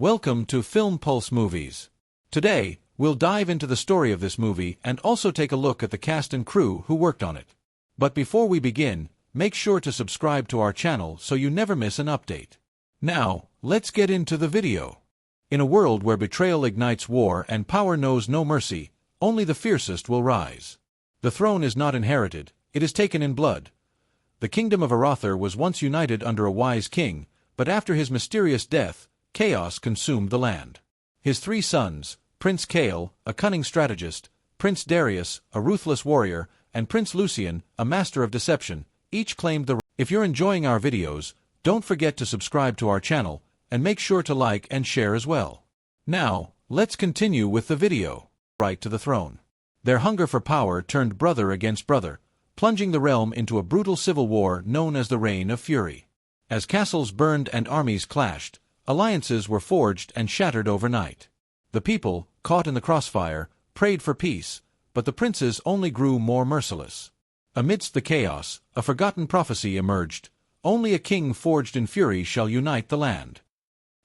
Welcome to Film Pulse Movies. Today, we'll dive into the story of this movie and also take a look at the cast and crew who worked on it. But before we begin, make sure to subscribe to our channel so you never miss an update. Now, let's get into the video. In a world where betrayal ignites war and power knows no mercy, only the fiercest will rise. The throne is not inherited, it is taken in blood. The kingdom of Arothar was once united under a wise king, but after his mysterious death, chaos consumed the land. His three sons, Prince Kael, a cunning strategist, Prince Darius, a ruthless warrior, and Prince Lucian, a master of deception, each claimed the right. If you're enjoying our videos, don't forget to subscribe to our channel, and make sure to like and share as well. Now, let's continue with the video. Right to the throne. Their hunger for power turned brother against brother, plunging the realm into a brutal civil war known as the Reign of Fury. As castles burned and armies clashed, alliances were forged and shattered overnight. The people, caught in the crossfire, prayed for peace, but the princes only grew more merciless. Amidst the chaos, a forgotten prophecy emerged: only a king forged in fury shall unite the land.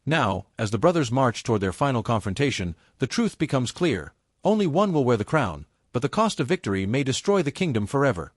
Now, as the brothers march toward their final confrontation, the truth becomes clear: only one will wear the crown, but the cost of victory may destroy the kingdom forever.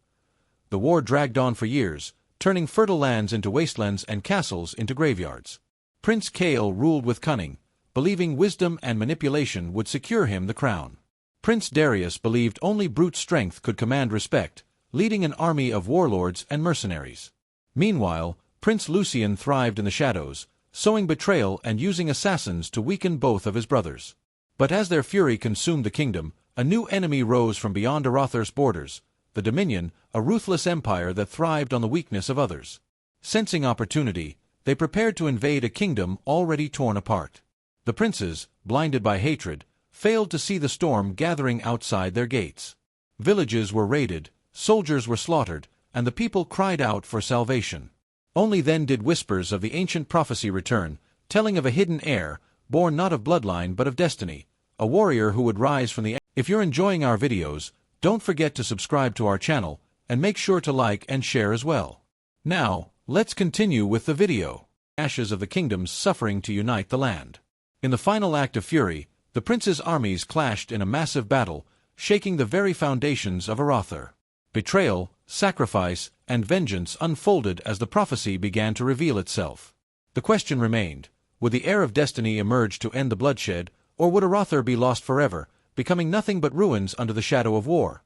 The war dragged on for years, turning fertile lands into wastelands and castles into graveyards. Prince Kael ruled with cunning, believing wisdom and manipulation would secure him the crown. Prince Darius believed only brute strength could command respect, leading an army of warlords and mercenaries. Meanwhile, Prince Lucian thrived in the shadows, sowing betrayal and using assassins to weaken both of his brothers. But as their fury consumed the kingdom, a new enemy rose from beyond Arothar's borders: the Dominion, a ruthless empire that thrived on the weakness of others. Sensing opportunity, they prepared to invade a kingdom already torn apart. The princes, blinded by hatred, failed to see the storm gathering outside their gates. Villages were raided, soldiers were slaughtered, and the people cried out for salvation. Only then did whispers of the ancient prophecy return, telling of a hidden heir, born not of bloodline but of destiny, a warrior who would rise from the... If you're enjoying our videos, don't forget to subscribe to our channel, and make sure to like and share as well. Now, let's continue with the video. Ashes of the kingdoms suffering to unite the land. In the final act of fury, the princes' armies clashed in a massive battle, shaking the very foundations of Arothar. Betrayal, sacrifice, and vengeance unfolded as the prophecy began to reveal itself. The question remained: would the heir of destiny emerge to end the bloodshed, or would Arothar be lost forever, becoming nothing but ruins under the shadow of war?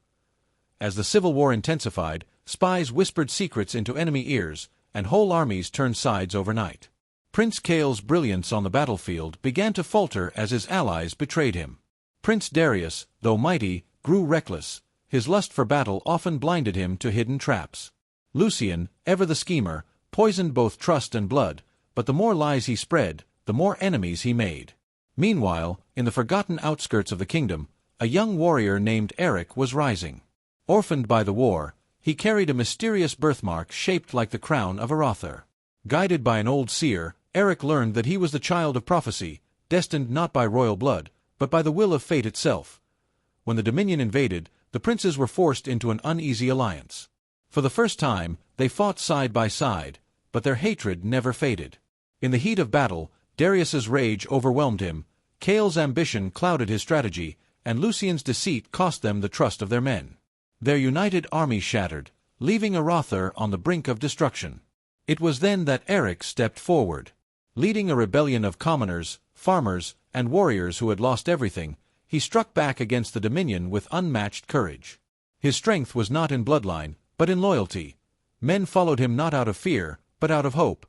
As the civil war intensified, spies whispered secrets into enemy ears, and whole armies turned sides overnight. Prince Kael's brilliance on the battlefield began to falter as his allies betrayed him. Prince Darius, though mighty, grew reckless. His lust for battle often blinded him to hidden traps. Lucian, ever the schemer, poisoned both trust and blood, but the more lies he spread, the more enemies he made. Meanwhile, in the forgotten outskirts of the kingdom, a young warrior named Eric was rising. Orphaned by the war, he carried a mysterious birthmark shaped like the crown of Arothar. Guided by an old seer, Eric learned that he was the child of prophecy, destined not by royal blood, but by the will of fate itself. When the Dominion invaded, the princes were forced into an uneasy alliance. For the first time, they fought side by side, but their hatred never faded. In the heat of battle, Darius's rage overwhelmed him, Kael's ambition clouded his strategy, and Lucian's deceit cost them the trust of their men. Their united army shattered, leaving Arothar on the brink of destruction. It was then that Eric stepped forward. Leading a rebellion of commoners, farmers, and warriors who had lost everything, he struck back against the Dominion with unmatched courage. His strength was not in bloodline, but in loyalty. Men followed him not out of fear, but out of hope.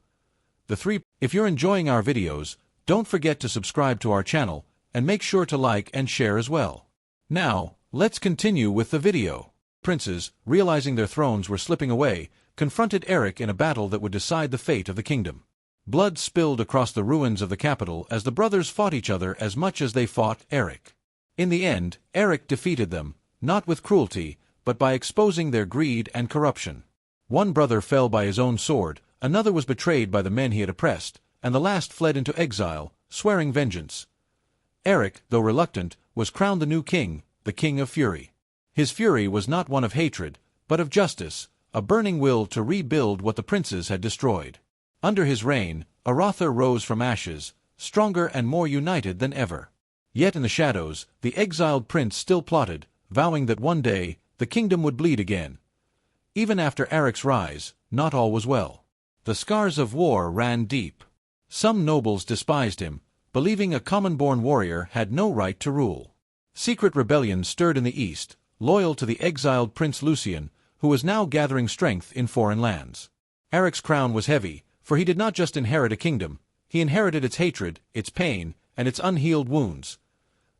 If you're enjoying our videos, don't forget to subscribe to our channel, and make sure to like and share as well. Now, let's continue with the video. Princes, realizing their thrones were slipping away, confronted Eric in a battle that would decide the fate of the kingdom. Blood spilled across the ruins of the capital as the brothers fought each other as much as they fought Eric. In the end, Eric defeated them, not with cruelty, but by exposing their greed and corruption. One brother fell by his own sword, another was betrayed by the men he had oppressed, and the last fled into exile, swearing vengeance. Eric, though reluctant, was crowned the new king, the King of Fury. His fury was not one of hatred, but of justice, a burning will to rebuild what the princes had destroyed. Under his reign, Arothar rose from ashes, stronger and more united than ever. Yet in the shadows, the exiled prince still plotted, vowing that one day, the kingdom would bleed again. Even after Eric's rise, not all was well. The scars of war ran deep. Some nobles despised him, believing a common-born warrior had no right to rule. Secret rebellions stirred in the east, loyal to the exiled Prince Lucian, who was now gathering strength in foreign lands. Eric's crown was heavy, for he did not just inherit a kingdom, he inherited its hatred, its pain, and its unhealed wounds.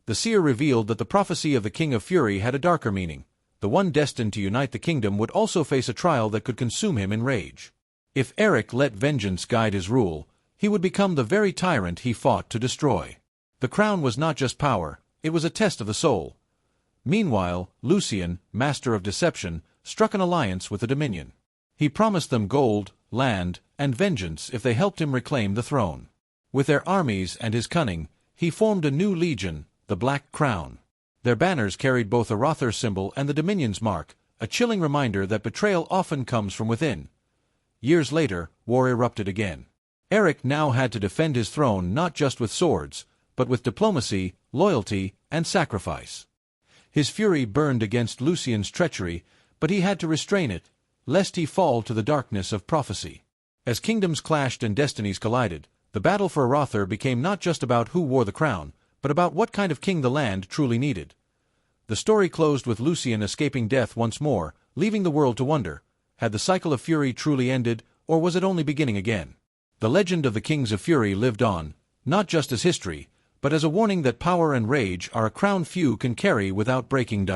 The seer revealed that the prophecy of the King of Fury had a darker meaning. The one destined to unite the kingdom would also face a trial that could consume him in rage. If Eric let vengeance guide his rule, he would become the very tyrant he fought to destroy. The crown was not just power, it was a test of the soul. Meanwhile, Lucian, master of deception, struck an alliance with the Dominion. He promised them gold, land, and vengeance if they helped him reclaim the throne. With their armies and his cunning, he formed a new legion, the Black Crown. Their banners carried both a Rother symbol and the Dominion's mark, a chilling reminder that betrayal often comes from within. Years later, war erupted again. Eric now had to defend his throne not just with swords, but with diplomacy, loyalty, and sacrifice. His fury burned against Lucian's treachery, but he had to restrain it, lest he fall to the darkness of prophecy. As kingdoms clashed and destinies collided, the battle for Rother became not just about who wore the crown, but about what kind of king the land truly needed. The story closed with Lucian escaping death once more, leaving the world to wonder, had the cycle of fury truly ended, or was it only beginning again? The legend of the Kings of Fury lived on, not just as history, but as a warning that power and rage are a crown few can carry without breaking.